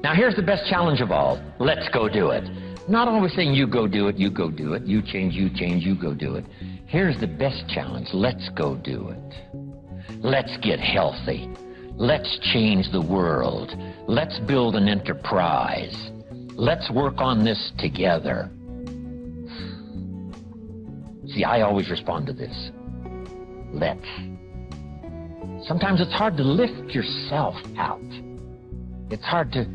Now here's the best challenge of all. Let's go do it. Not always saying you go do it, you go do it, you change, you go do it. Here's the best challenge. Let's go do it. Let's get healthy. Let's change the world. Let's build an enterprise. Let's work on this together. See, I always respond to this. Let's. Sometimes it's hard to lift yourself out. It's hard to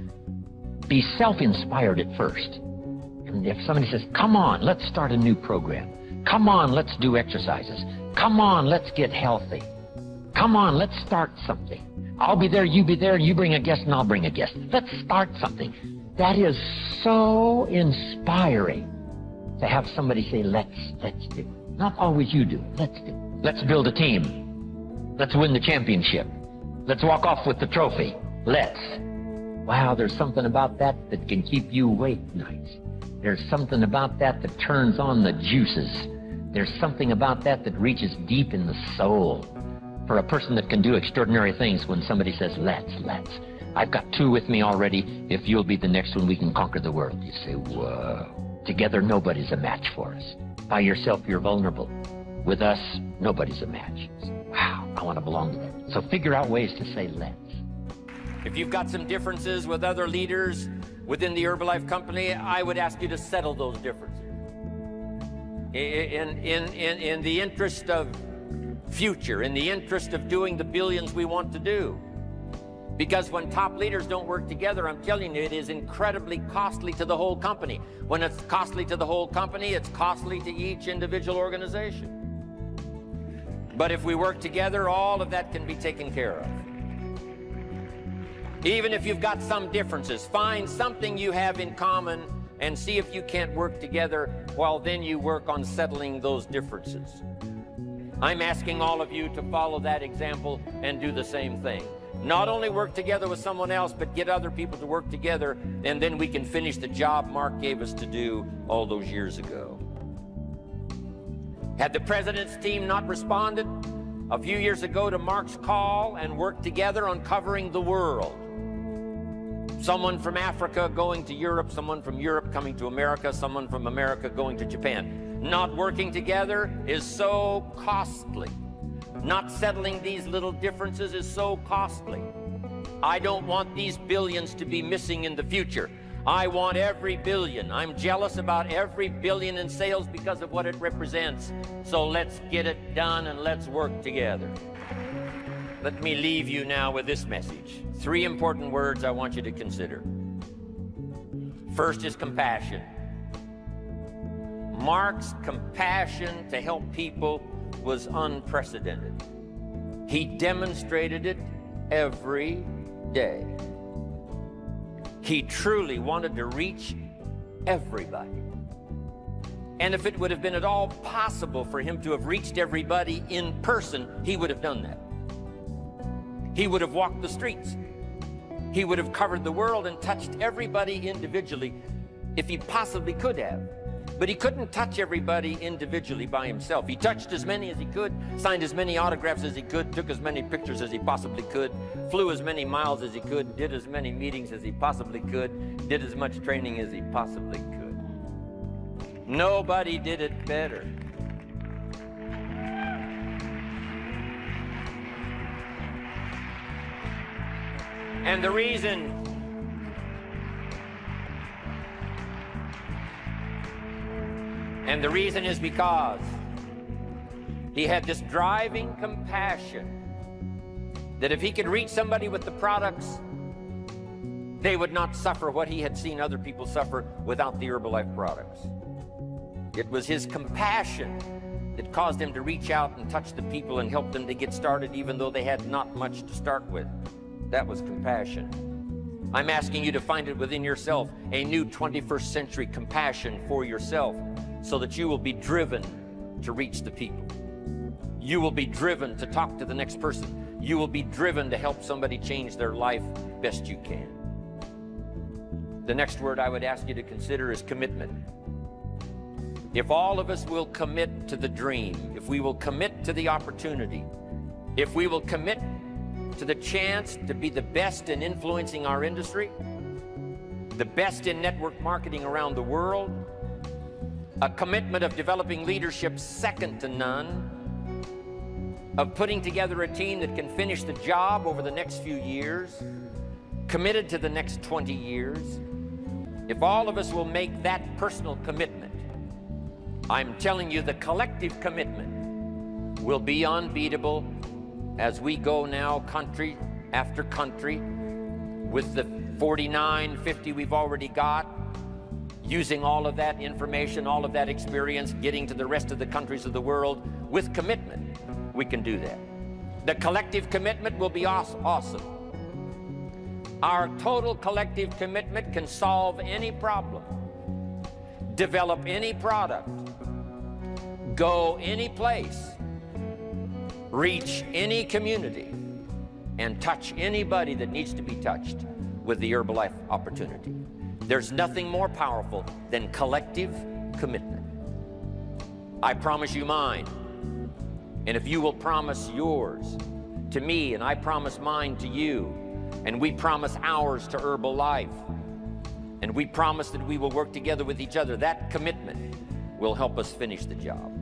be self-inspired at first. And if somebody says, come on, let's start a new program. Come on, let's do exercises. Come on, let's get healthy. Come on, let's start something. I'll be there, you be there, you bring a guest and I'll bring a guest. Let's start something. That is so inspiring to have somebody say, let's do it. Not always you do it, let's do it. Let's build a team. Let's win the championship. Let's walk off with the trophy. Let's. Wow, there's something about that that can keep you awake nights. There's something about that that turns on the juices. There's something about that that reaches deep in the soul. For a person that can do extraordinary things when somebody says, let's. I've got two with me already. If you'll be the next one, we can conquer the world. You say, whoa. Together, nobody's a match for us. By yourself, you're vulnerable. With us, nobody's a match. Wow, I want to belong to that. So figure out ways to say let's. If you've got some differences with other leaders within the Herbalife company, I would ask you to settle those differences. In the interest of future, in the interest of doing the billions we want to do. Because when top leaders don't work together, I'm telling you, it is incredibly costly to the whole company. When it's costly to the whole company, it's costly to each individual organization. But if we work together, all of that can be taken care of. Even if you've got some differences, find something you have in common and see if you can't work together, while then you work on settling those differences. I'm asking all of you to follow that example and do the same thing. Not only work together with someone else, but get other people to work together, and then we can finish the job Mark gave us to do all those years ago. Had the president's team not responded a few years ago to Mark's call and worked together on covering the world, someone from Africa going to Europe, someone from Europe coming to America, someone from America going to Japan. Not working together is so costly. Not settling these little differences is so costly. I don't want these billions to be missing in the future. I want every billion. I'm jealous about every billion in sales because of what it represents. So let's get it done and let's work together. Let me leave you now with this message. 3 important words I want you to consider. First is compassion. Mark's compassion to help people was unprecedented. He demonstrated it every day. He truly wanted to reach everybody. And if it would have been at all possible for him to have reached everybody in person, he would have done that. He would have walked the streets. He would have covered the world and touched everybody individually if he possibly could have. But he couldn't touch everybody individually by himself. He touched as many as he could, signed as many autographs as he could, took as many pictures as he possibly could, flew as many miles as he could, did as many meetings as he possibly could, did as much training as he possibly could. Nobody did it better. And the reason is because he had this driving compassion that if he could reach somebody with the products, they would not suffer what he had seen other people suffer without the Herbalife products. It was his compassion that caused him to reach out and touch the people and help them to get started even though they had not much to start with. That was compassion. I'm asking you to find it within yourself, a new 21st century compassion for yourself, so that you will be driven to reach the people. You will be driven to talk to the next person. You will be driven to help somebody change their life best you can. The next word I would ask you to consider is commitment. If all of us will commit to the dream, if we will commit to the opportunity, if we will commit to the chance to be the best in influencing our industry, the best in network marketing around the world, a commitment of developing leadership second to none, of putting together a team that can finish the job over the next few years, committed to the next 20 years. If all of us will make that personal commitment, I'm telling you the collective commitment will be unbeatable as we go now country after country with the 49, 50 we've already got, using all of that information, all of that experience, getting to the rest of the countries of the world with commitment. We can do that. The collective commitment will be awesome. Our total collective commitment can solve any problem, develop any product, go any place, reach any community, and touch anybody that needs to be touched with the Herbalife opportunity. There's nothing more powerful than collective commitment. I promise you mine, and if you will promise yours to me, and I promise mine to you, and we promise ours to Herbalife, and we promise that we will work together with each other, that commitment will help us finish the job.